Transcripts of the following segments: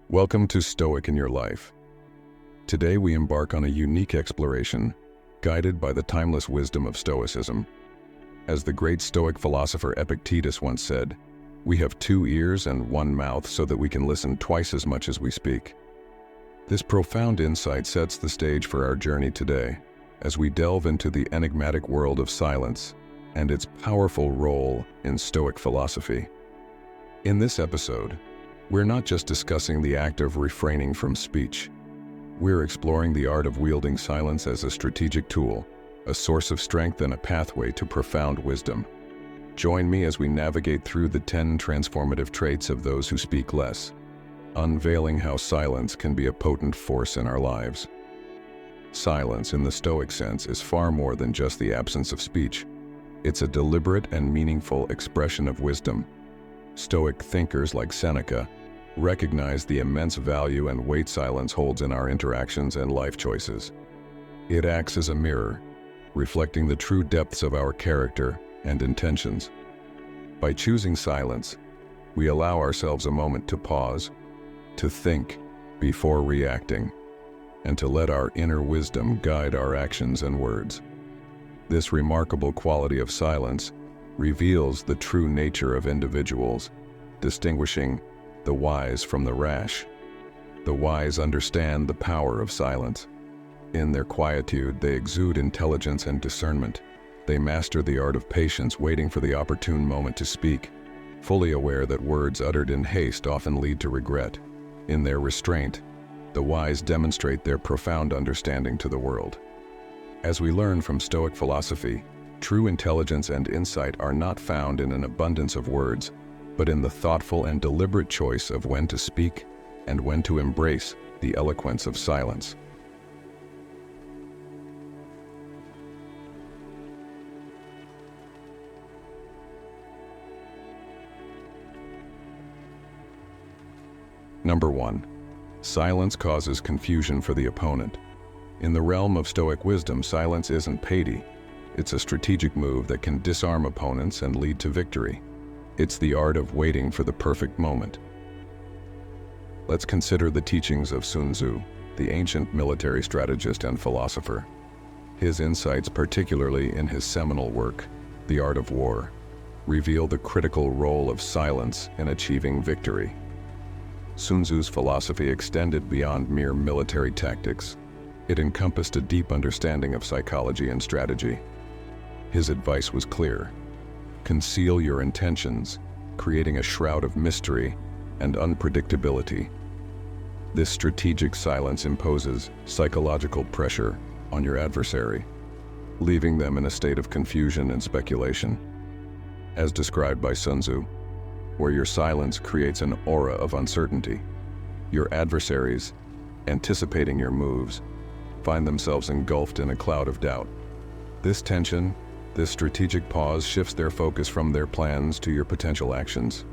Welcome to Stoic in Your Life. Today we embark on a unique exploration, guided by the timeless wisdom of Stoicism. As the great Stoic philosopher Epictetus once said, "We have 2 ears and 1 mouth so that we can listen twice as much as we speak." This profound insight sets the stage for our journey today, as we delve into the enigmatic world of silence and its powerful role in Stoic philosophy. In this episode, we're not just discussing the act of refraining from speech. We're exploring the art of wielding silence as a strategic tool, a source of strength and a pathway to profound wisdom. Join me as we navigate through the 10 transformative traits of those who speak less, unveiling how silence can be a potent force in our lives. Silence, in the Stoic sense, is far more than just the absence of speech. It's a deliberate and meaningful expression of wisdom. Stoic thinkers like Seneca recognize the immense value and weight silence holds in our interactions and life choices. It acts as a mirror, reflecting the true depths of our character and intentions. By choosing silence, we allow ourselves a moment to pause, to think before reacting, and to let our inner wisdom guide our actions and words. This remarkable quality of silence reveals the true nature of individuals, distinguishing the wise from the rash. The wise understand the power of silence. In their quietude, they exude intelligence and discernment. They master the art of patience, waiting for the opportune moment to speak, fully aware that words uttered in haste often lead to regret. In their restraint, the wise demonstrate their profound understanding to the world. As we learn from Stoic philosophy, true intelligence and insight are not found in an abundance of words, but in the thoughtful and deliberate choice of when to speak and when to embrace the eloquence of silence. Number 1. Silence causes confusion for the opponent. In the realm of Stoic wisdom, silence isn't petty. It's a strategic move that can disarm opponents and lead to victory. It's the art of waiting for the perfect moment. Let's consider the teachings of Sun Tzu, the ancient military strategist and philosopher. His insights, particularly in his seminal work, The Art of War, reveal the critical role of silence in achieving victory. Sun Tzu's philosophy extended beyond mere military tactics. It encompassed a deep understanding of psychology and strategy. His advice was clear: conceal your intentions, creating a shroud of mystery and unpredictability. This strategic silence imposes psychological pressure on your adversary, leaving them in a state of confusion and speculation. As described by Sun Tzu, where your silence creates an aura of uncertainty, your adversaries, anticipating your moves, find themselves engulfed in a cloud of doubt. This tension, this strategic pause, shifts their focus from their plans to your potential actions.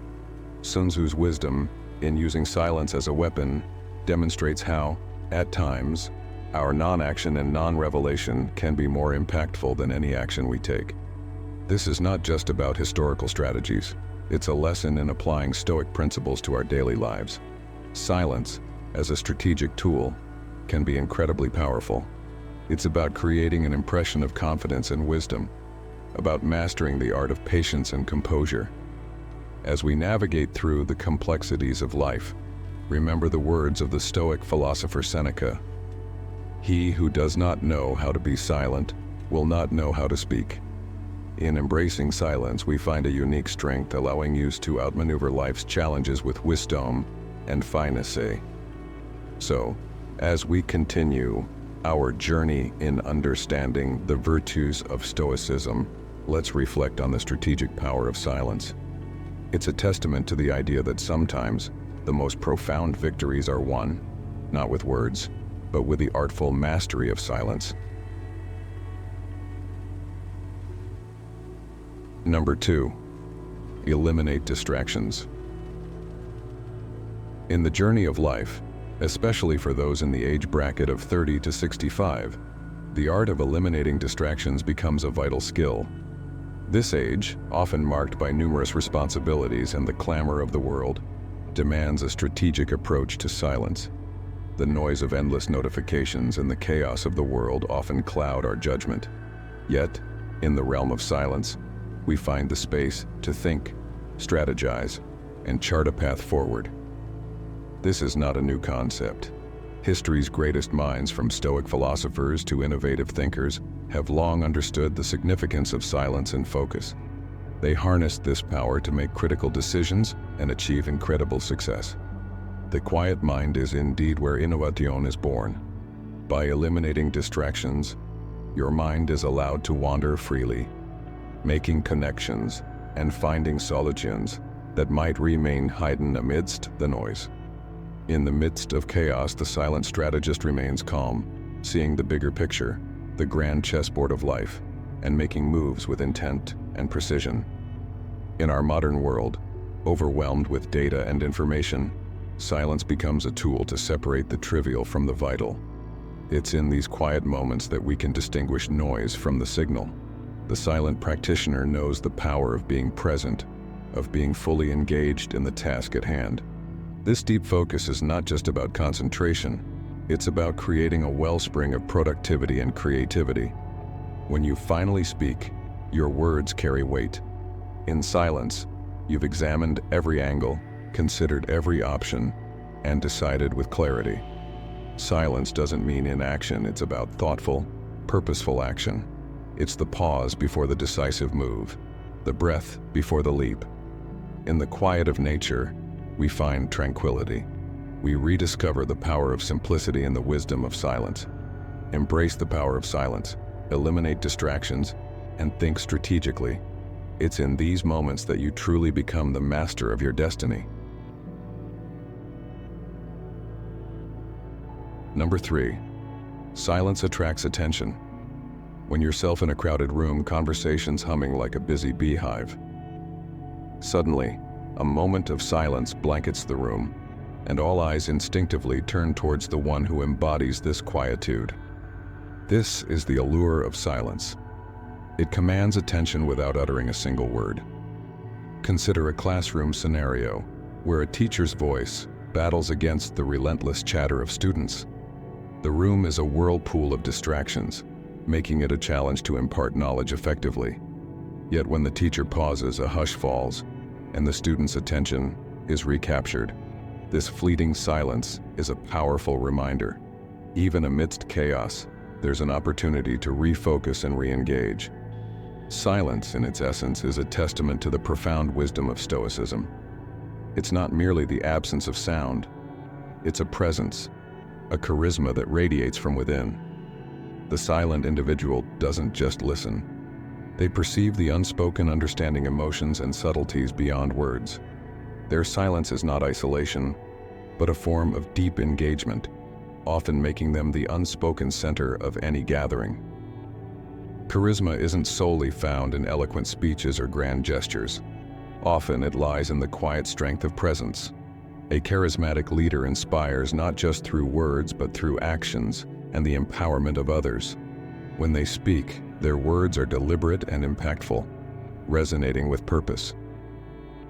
Sun Tzu's wisdom in using silence as a weapon demonstrates how, at times, our non-action and non-revelation can be more impactful than any action we take. This is not just about historical strategies. It's a lesson in applying Stoic principles to our daily lives. Silence, as a strategic tool, can be incredibly powerful. It's about creating an impression of confidence and wisdom, about mastering the art of patience and composure. As we navigate through the complexities of life, remember the words of the Stoic philosopher Seneca: "He who does not know how to be silent will not know how to speak." In embracing silence, we find a unique strength, allowing us to outmaneuver life's challenges with wisdom and finesse. So, as we continue our journey in understanding the virtues of Stoicism, let's reflect on the strategic power of silence. It's a testament to the idea that sometimes the most profound victories are won, not with words, but with the artful mastery of silence. Number 2. Eliminate distractions. In the journey of life, especially for those in the age bracket of 30 to 65, the art of eliminating distractions becomes a vital skill. This age, often marked by numerous responsibilities and the clamor of the world, demands a strategic approach to silence. The noise of endless notifications and the chaos of the world often cloud our judgment. Yet, in the realm of silence, we find the space to think, strategize, and chart a path forward. This is not a new concept. History's greatest minds, from Stoic philosophers to innovative thinkers, have long understood the significance of silence and focus. They harnessed this power to make critical decisions and achieve incredible success. The quiet mind is indeed where innovation is born. By eliminating distractions, your mind is allowed to wander freely, making connections and finding solutions that might remain hidden amidst the noise. In the midst of chaos, the silent strategist remains calm, seeing the bigger picture, the grand chessboard of life, and making moves with intent and precision. In our modern world, overwhelmed with data and information, silence becomes a tool to separate the trivial from the vital. It's in these quiet moments that we can distinguish noise from the signal. The silent practitioner knows the power of being present, of being fully engaged in the task at hand. This deep focus is not just about concentration, it's about creating a wellspring of productivity and creativity. When you finally speak, your words carry weight. In silence, you've examined every angle, considered every option, and decided with clarity. Silence doesn't mean inaction, it's about thoughtful, purposeful action. It's the pause before the decisive move, the breath before the leap. In the quiet of nature, we find tranquility. We rediscover the power of simplicity and the wisdom of silence. Embrace the power of silence, eliminate distractions, and think strategically. It's in these moments that you truly become the master of your destiny. Number 3. Silence attracts attention. When yourself in a crowded room, conversations humming like a busy beehive. Suddenly, a moment of silence blankets the room, and all eyes instinctively turn towards the one who embodies this quietude. This is the allure of silence. It commands attention without uttering a single word. Consider a classroom scenario where a teacher's voice battles against the relentless chatter of students. The room is a whirlpool of distractions, making it a challenge to impart knowledge effectively. Yet when the teacher pauses, a hush falls, and the student's attention is recaptured. This fleeting silence is a powerful reminder. Even amidst chaos, there's an opportunity to refocus and re-engage. Silence, in its essence, is a testament to the profound wisdom of Stoicism. It's not merely the absence of sound. It's a presence, a charisma that radiates from within. The silent individual doesn't just listen. They perceive the unspoken, understanding emotions and subtleties beyond words. Their silence is not isolation, but a form of deep engagement, often making them the unspoken center of any gathering. Charisma isn't solely found in eloquent speeches or grand gestures. Often it lies in the quiet strength of presence. A charismatic leader inspires not just through words but through actions and the empowerment of others. When they speak, their words are deliberate and impactful, resonating with purpose.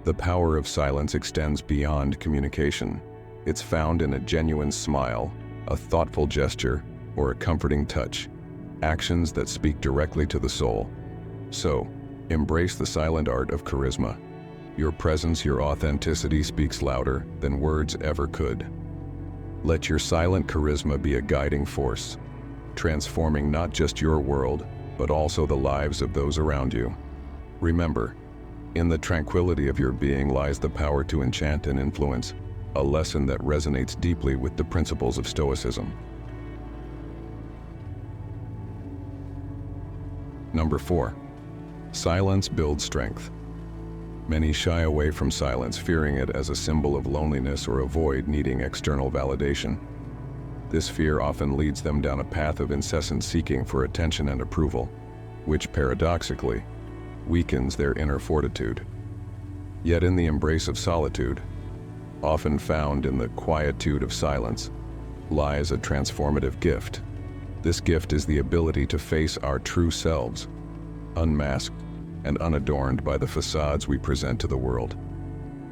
The power of silence extends beyond communication. It's found in a genuine smile, a thoughtful gesture, or a comforting touch, actions that speak directly to the soul. So, embrace the silent art of charisma. Your presence, your authenticity speaks louder than words ever could. Let your silent charisma be a guiding force, transforming not just your world, but also the lives of those around you. Remember, in the tranquility of your being lies the power to enchant and influence, a lesson that resonates deeply with the principles of Stoicism. Number 4. Silence builds strength. Many shy away from silence, fearing it as a symbol of loneliness or a void needing external validation. This fear often leads them down a path of incessant seeking for attention and approval, which paradoxically weakens their inner fortitude. Yet in the embrace of solitude, often found in the quietude of silence, lies a transformative gift. This gift is the ability to face our true selves, unmasked and unadorned by the facades we present to the world.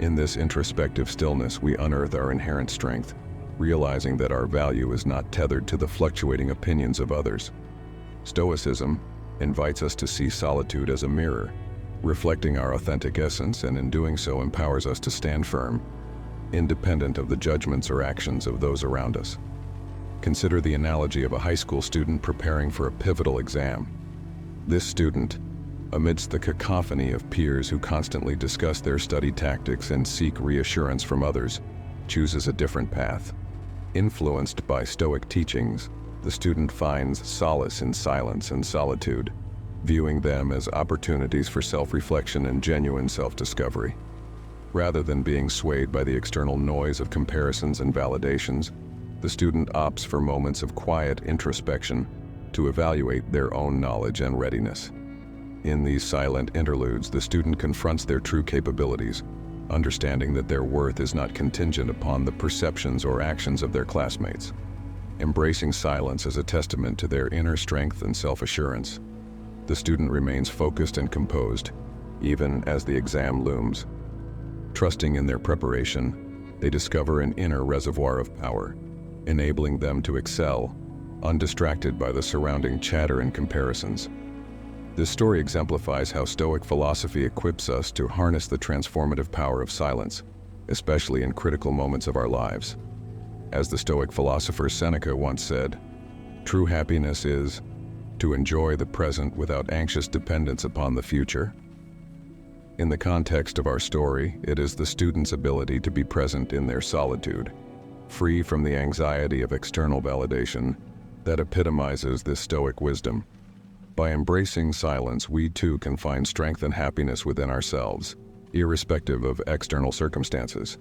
In this introspective stillness, we unearth our inherent strength, realizing that our value is not tethered to the fluctuating opinions of others. Stoicism invites us to see solitude as a mirror, reflecting our authentic essence, and in doing so empowers us to stand firm, independent of the judgments or actions of those around us. Consider the analogy of a high school student preparing for a pivotal exam. This student, amidst the cacophony of peers who constantly discuss their study tactics and seek reassurance from others, chooses a different path. Influenced by Stoic teachings, the student finds solace in silence and solitude, viewing them as opportunities for self-reflection and genuine self-discovery. Rather than being swayed by the external noise of comparisons and validations, the student opts for moments of quiet introspection to evaluate their own knowledge and readiness. In these silent interludes, the student confronts their true capabilities, understanding that their worth is not contingent upon the perceptions or actions of their classmates. Embracing silence is a testament to their inner strength and self-assurance. The student remains focused and composed, even as the exam looms. Trusting in their preparation, they discover an inner reservoir of power, enabling them to excel, undistracted by the surrounding chatter and comparisons. This story exemplifies how Stoic philosophy equips us to harness the transformative power of silence, especially in critical moments of our lives. As the Stoic philosopher Seneca once said, "True happiness is to enjoy the present without anxious dependence upon the future." In the context of our story, it is the student's ability to be present in their solitude, free from the anxiety of external validation, that epitomizes this Stoic wisdom. By embracing silence, we too can find strength and happiness within ourselves, irrespective of external circumstances.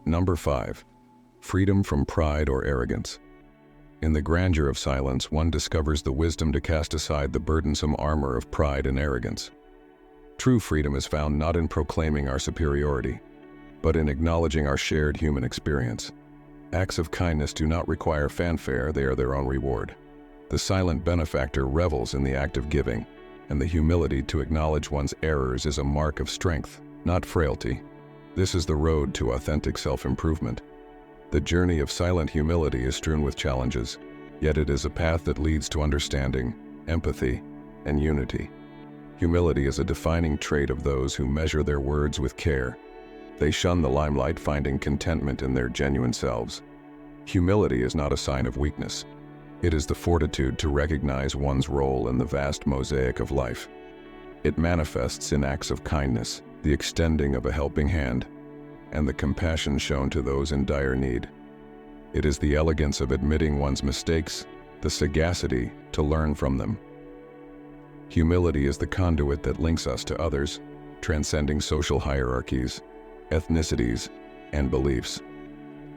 Number 5. Freedom from pride or arrogance. In the grandeur of silence, one discovers the wisdom to cast aside the burdensome armor of pride and arrogance. True freedom is found not in proclaiming our superiority, but in acknowledging our shared human experience. Acts of kindness do not require fanfare, they are their own reward. The silent benefactor revels in the act of giving, and the humility to acknowledge one's errors is a mark of strength, not frailty. This is the road to authentic self-improvement. The journey of silent humility is strewn with challenges, yet it is a path that leads to understanding, empathy, and unity. Humility is a defining trait of those who measure their words with care. They shun the limelight, finding contentment in their genuine selves. Humility is not a sign of weakness. It is the fortitude to recognize one's role in the vast mosaic of life. It manifests in acts of kindness, the extending of a helping hand, and the compassion shown to those in dire need. It is the elegance of admitting one's mistakes, the sagacity to learn from them. Humility is the conduit that links us to others, transcending social hierarchies, ethnicities, and beliefs.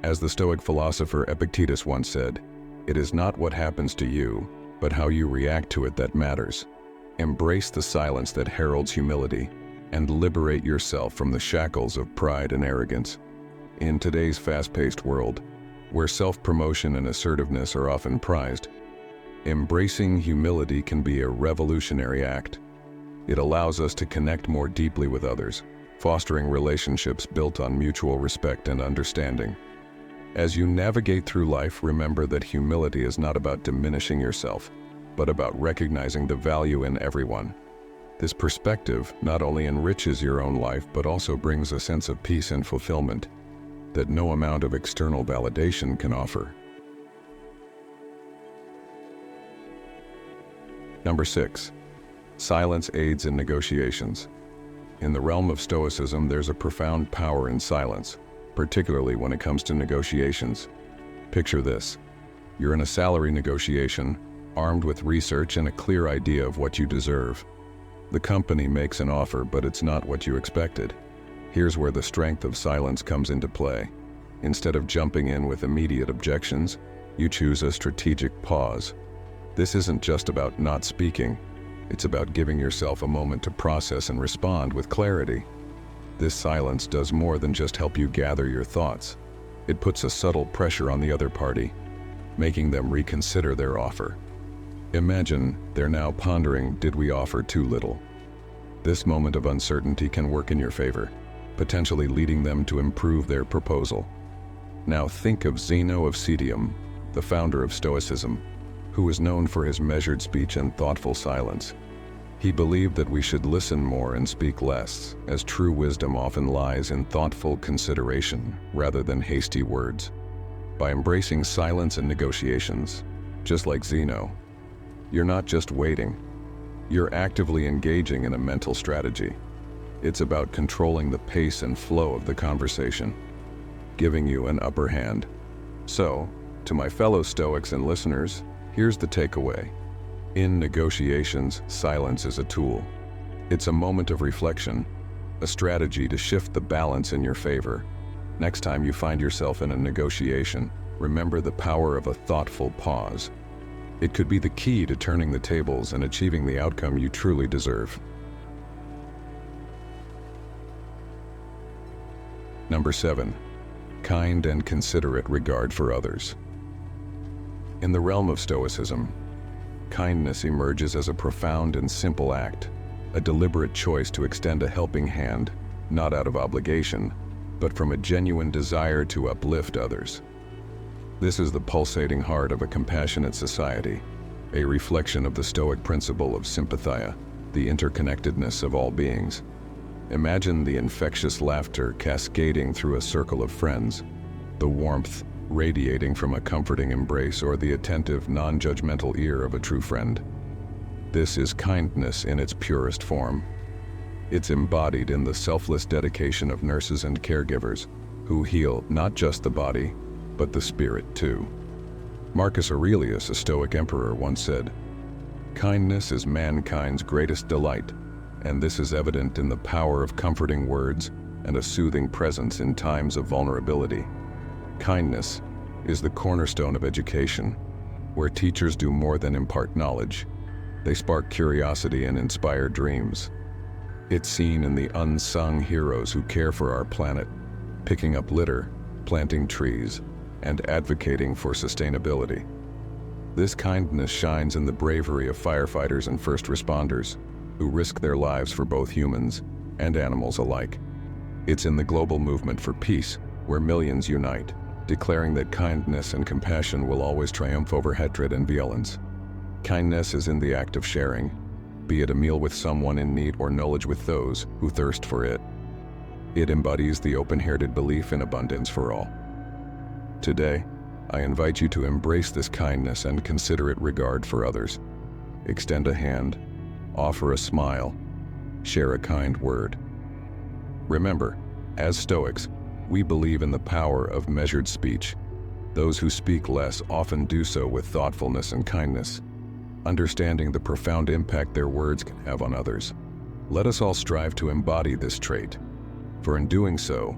As the Stoic philosopher Epictetus once said, "It is not what happens to you, but how you react to it that matters." Embrace the silence that heralds humility, and liberate yourself from the shackles of pride and arrogance. In today's fast-paced world, where self-promotion and assertiveness are often prized, embracing humility can be a revolutionary act. It allows us to connect more deeply with others, fostering relationships built on mutual respect and understanding. As you navigate through life, remember that humility is not about diminishing yourself, but about recognizing the value in everyone. This perspective not only enriches your own life, but also brings a sense of peace and fulfillment that no amount of external validation can offer. Number 6. Silence aids in negotiations. In the realm of Stoicism, there's a profound power in silence, particularly when it comes to negotiations. Picture this. You're in a salary negotiation, armed with research and a clear idea of what you deserve. The company makes an offer, but it's not what you expected. Here's where the strength of silence comes into play. Instead of jumping in with immediate objections, you choose a strategic pause. This isn't just about not speaking. It's about giving yourself a moment to process and respond with clarity. This silence does more than just help you gather your thoughts. It puts a subtle pressure on the other party, making them reconsider their offer. Imagine they're now pondering, did we offer too little? This moment of uncertainty can work in your favor, potentially leading them to improve their proposal. Now think of Zeno of Citium, the founder of Stoicism, who was known for his measured speech and thoughtful silence. He believed that we should listen more and speak less, as true wisdom often lies in thoughtful consideration rather than hasty words. By embracing silence and negotiations, just like Zeno, you're not just waiting, you're actively engaging in a mental strategy. It's about controlling the pace and flow of the conversation, giving you an upper hand. So, to my fellow Stoics and listeners, here's the takeaway. In negotiations, silence is a tool. It's a moment of reflection, a strategy to shift the balance in your favor. Next time you find yourself in a negotiation, remember the power of a thoughtful pause. It could be the key to turning the tables and achieving the outcome you truly deserve. Number 7. Kind and considerate regard for others. In the realm of Stoicism, kindness emerges as a profound and simple act, a deliberate choice to extend a helping hand, not out of obligation, but from a genuine desire to uplift others. This is the pulsating heart of a compassionate society, a reflection of the Stoic principle of sympathia, the interconnectedness of all beings. Imagine the infectious laughter cascading through a circle of friends, the warmth radiating from a comforting embrace, or the attentive, non-judgmental ear of a true friend. This is kindness in its purest form. It's embodied in the selfless dedication of nurses and caregivers, who heal not just the body, but the spirit too. Marcus Aurelius, a Stoic emperor, once said, "Kindness is mankind's greatest delight, and this is evident in the power of comforting words and a soothing presence in times of vulnerability." Kindness is the cornerstone of education, where teachers do more than impart knowledge. They spark curiosity and inspire dreams. It's seen in the unsung heroes who care for our planet, picking up litter, planting trees, and advocating for sustainability. This kindness shines in the bravery of firefighters and first responders, who risk their lives for both humans and animals alike. It's in the global movement for peace, where millions unite, declaring that kindness and compassion will always triumph over hatred and violence. Kindness is in the act of sharing, be it a meal with someone in need or knowledge with those who thirst for it. It embodies the open-hearted belief in abundance for all. Today, I invite you to embrace this kindness and considerate regard for others. Extend a hand, offer a smile, share a kind word. Remember, as Stoics, we believe in the power of measured speech. Those who speak less often do so with thoughtfulness and kindness, understanding the profound impact their words can have on others. Let us all strive to embody this trait, for in doing so,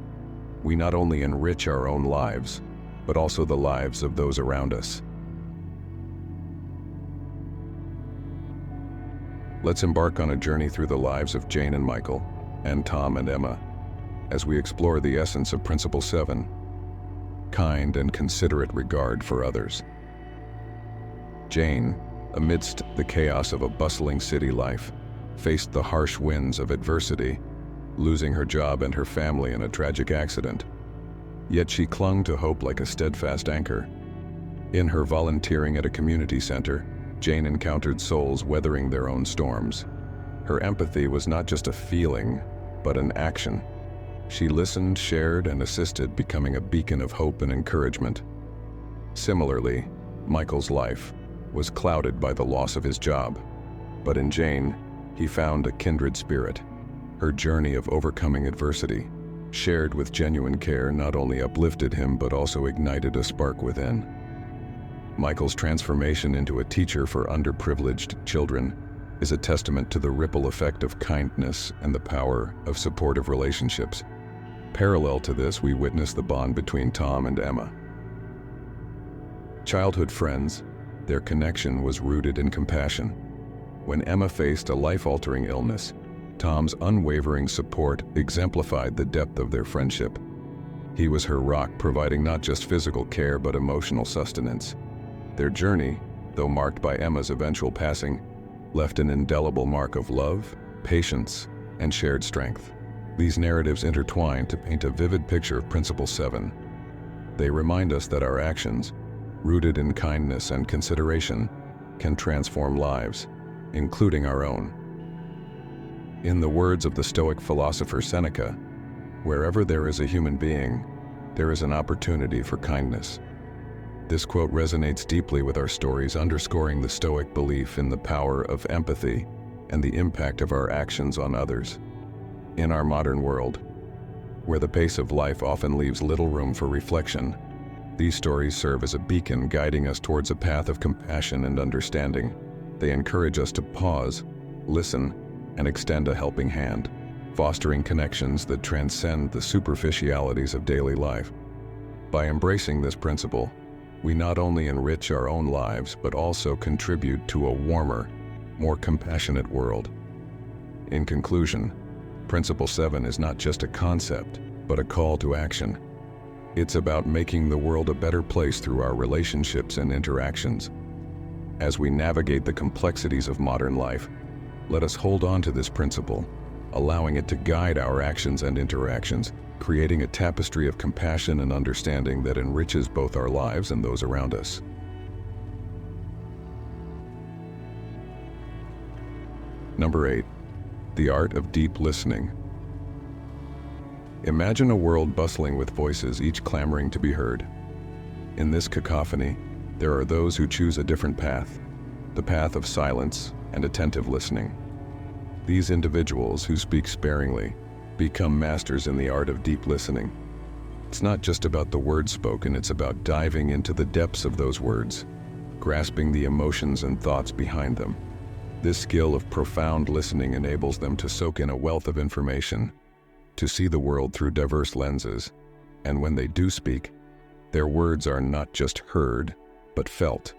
we not only enrich our own lives, but also the lives of those around us. Let's embark on a journey through the lives of Jane and Michael, and Tom and Emma, as we explore the essence of Principle 7, kind and considerate regard for others. Jane, amidst the chaos of a bustling city life, faced the harsh winds of adversity, losing her job and her family in a tragic accident. Yet she clung to hope like a steadfast anchor. In her volunteering at a community center, Jane encountered souls weathering their own storms. Her empathy was not just a feeling, but an action. She listened, shared, and assisted, becoming a beacon of hope and encouragement. Similarly, Michael's life was clouded by the loss of his job, but in Jane, he found a kindred spirit. Her journey of overcoming adversity, shared with genuine care, not only uplifted him but also ignited a spark within. Michael's transformation into a teacher for underprivileged children is a testament to the ripple effect of kindness and the power of supportive relationships. Parallel to this, we witness the bond between Tom and Emma. Childhood friends, their connection was rooted in compassion. When Emma faced a life-altering illness, Tom's unwavering support exemplified the depth of their friendship. He was her rock, providing not just physical care but emotional sustenance. Their journey, though marked by Emma's eventual passing, left an indelible mark of love, patience, and shared strength. These narratives intertwine to paint a vivid picture of Principle 7. They remind us that our actions, rooted in kindness and consideration, can transform lives, including our own. In the words of the Stoic philosopher Seneca, wherever there is a human being, there is an opportunity for kindness. This quote resonates deeply with our stories, underscoring the Stoic belief in the power of empathy and the impact of our actions on others. In our modern world, where the pace of life often leaves little room for reflection, these stories serve as a beacon guiding us towards a path of compassion and understanding. They encourage us to pause, listen, and extend a helping hand, fostering connections that transcend the superficialities of daily life. By embracing this principle, we not only enrich our own lives, but also contribute to a warmer, more compassionate world. In conclusion, Principle 7 is not just a concept, but a call to action. It's about making the world a better place through our relationships and interactions. As we navigate the complexities of modern life, let us hold on to this principle, allowing it to guide our actions and interactions, creating a tapestry of compassion and understanding that enriches both our lives and those around us. Number 8. The art of deep listening. Imagine a world bustling with voices, each clamoring to be heard. In this cacophony, there are those who choose a different path, the path of silence and attentive listening. These individuals who speak sparingly become masters in the art of deep listening. It's not just about the words spoken, it's about diving into the depths of those words, grasping the emotions and thoughts behind them. This skill of profound listening enables them to soak in a wealth of information, to see the world through diverse lenses, and when they do speak, their words are not just heard, but felt.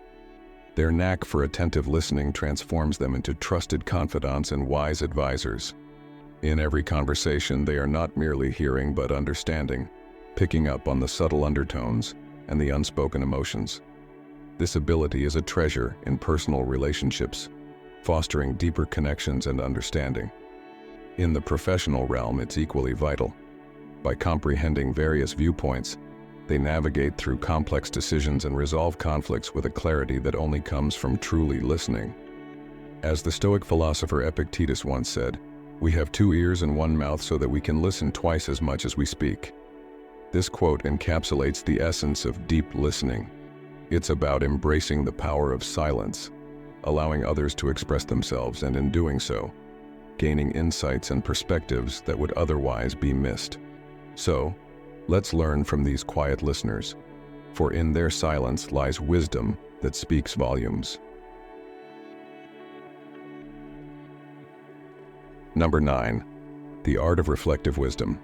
Their knack for attentive listening transforms them into trusted confidants and wise advisors. In every conversation, they are not merely hearing but understanding, picking up on the subtle undertones and the unspoken emotions. This ability is a treasure in personal relationships, fostering deeper connections and understanding. In the professional realm, it's equally vital. By comprehending various viewpoints, they navigate through complex decisions and resolve conflicts with a clarity that only comes from truly listening. As the Stoic philosopher Epictetus once said, "We have 2 ears and 1 mouth so that we can listen twice as much as we speak." This quote encapsulates the essence of deep listening. It's about embracing the power of silence, allowing others to express themselves, and in doing so, gaining insights and perspectives that would otherwise be missed. So, let's learn from these quiet listeners, for in their silence lies wisdom that speaks volumes. Number 9. The art of reflective wisdom.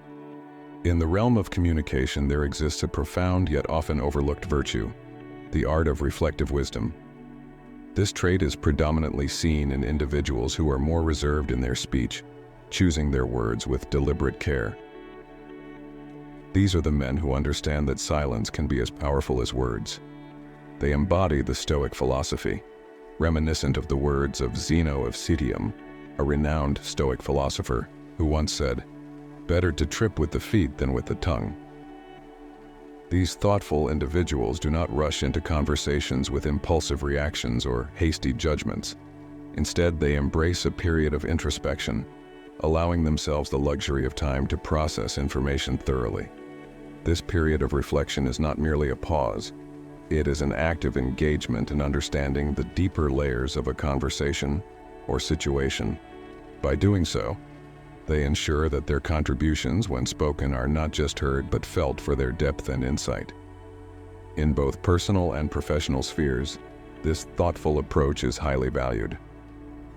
In the realm of communication, there exists a profound yet often overlooked virtue, the art of reflective wisdom. This trait is predominantly seen in individuals who are more reserved in their speech, choosing their words with deliberate care. These are the men who understand that silence can be as powerful as words. They embody the Stoic philosophy, reminiscent of the words of Zeno of Citium, a renowned Stoic philosopher, who once said, "Better to trip with the feet than with the tongue." These thoughtful individuals do not rush into conversations with impulsive reactions or hasty judgments. Instead, they embrace a period of introspection, allowing themselves the luxury of time to process information thoroughly. This period of reflection is not merely a pause. It is an active engagement in understanding the deeper layers of a conversation or situation. By doing so, they ensure that their contributions, when spoken, are not just heard but felt for their depth and insight. In both personal and professional spheres, this thoughtful approach is highly valued.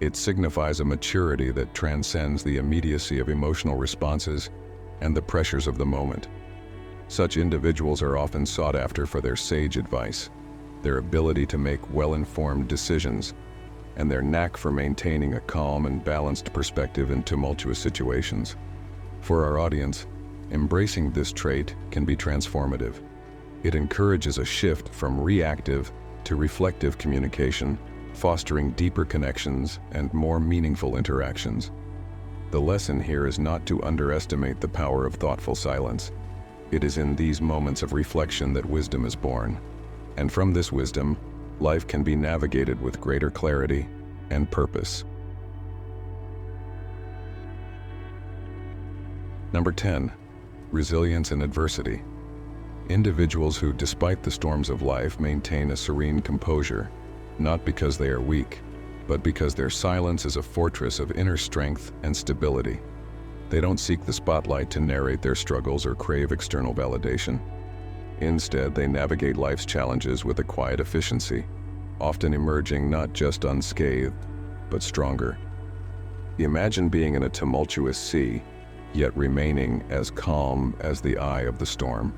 It signifies a maturity that transcends the immediacy of emotional responses and the pressures of the moment. Such individuals are often sought after for their sage advice, their ability to make well-informed decisions, and their knack for maintaining a calm and balanced perspective in tumultuous situations. For our audience, embracing this trait can be transformative. It encourages a shift from reactive to reflective communication, fostering deeper connections and more meaningful interactions. The lesson here is not to underestimate the power of thoughtful silence. It is in these moments of reflection that wisdom is born. And from this wisdom, life can be navigated with greater clarity and purpose. Number 10. Resilience in adversity. Individuals who, despite the storms of life, maintain a serene composure, not because they are weak, but because their silence is a fortress of inner strength and stability. They don't seek the spotlight to narrate their struggles or crave external validation. Instead, they navigate life's challenges with a quiet efficiency, often emerging not just unscathed, but stronger. Imagine being in a tumultuous sea, yet remaining as calm as the eye of the storm.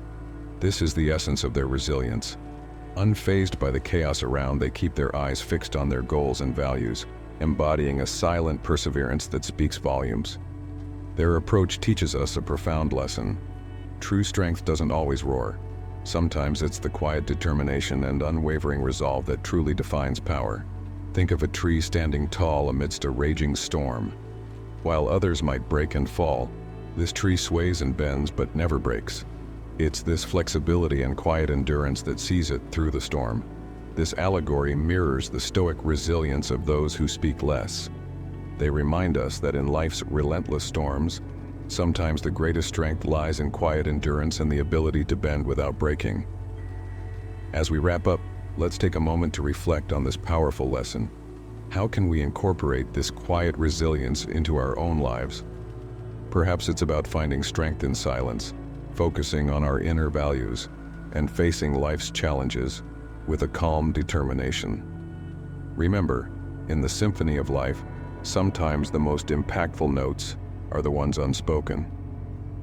This is the essence of their resilience. Unfazed by the chaos around, they keep their eyes fixed on their goals and values, embodying a silent perseverance that speaks volumes. Their approach teaches us a profound lesson. True strength doesn't always roar. Sometimes it's the quiet determination and unwavering resolve that truly defines power. Think of a tree standing tall amidst a raging storm. While others might break and fall, this tree sways and bends but never breaks. It's this flexibility and quiet endurance that sees it through the storm. This allegory mirrors the Stoic resilience of those who speak less. They remind us that in life's relentless storms, sometimes the greatest strength lies in quiet endurance and the ability to bend without breaking. As we wrap up, let's take a moment to reflect on this powerful lesson. How can we incorporate this quiet resilience into our own lives? Perhaps it's about finding strength in silence, focusing on our inner values, and facing life's challenges with a calm determination. Remember, in the symphony of life, sometimes the most impactful notes are the ones unspoken.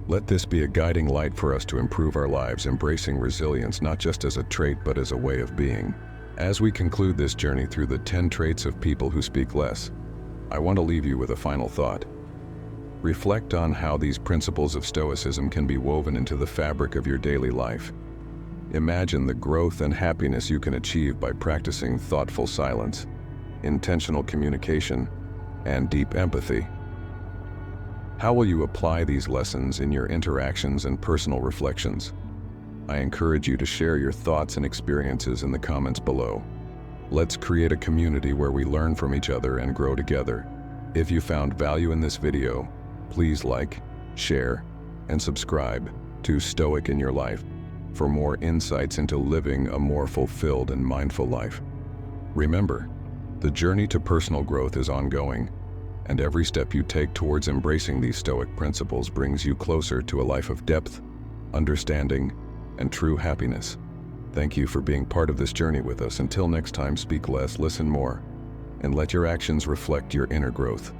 Let this be a guiding light for us to improve our lives, embracing resilience not just as a trait but as a way of being. As we conclude this journey through the 10 traits of people who speak less, I want to leave you with a final thought. Reflect on how these principles of Stoicism can be woven into the fabric of your daily life. Imagine the growth and happiness you can achieve by practicing thoughtful silence, intentional communication, and deep empathy. How will you apply these lessons in your interactions and personal reflections? I encourage you to share your thoughts and experiences in the comments below. Let's create a community where we learn from each other and grow together. If you found value in this video, please like, share, and subscribe to Stoic in Your Life for more insights into living a more fulfilled and mindful life. Remember, the journey to personal growth is ongoing, and every step you take towards embracing these Stoic principles brings you closer to a life of depth, understanding, and true happiness. Thank you for being part of this journey with us. Until next time, speak less, listen more, and let your actions reflect your inner growth.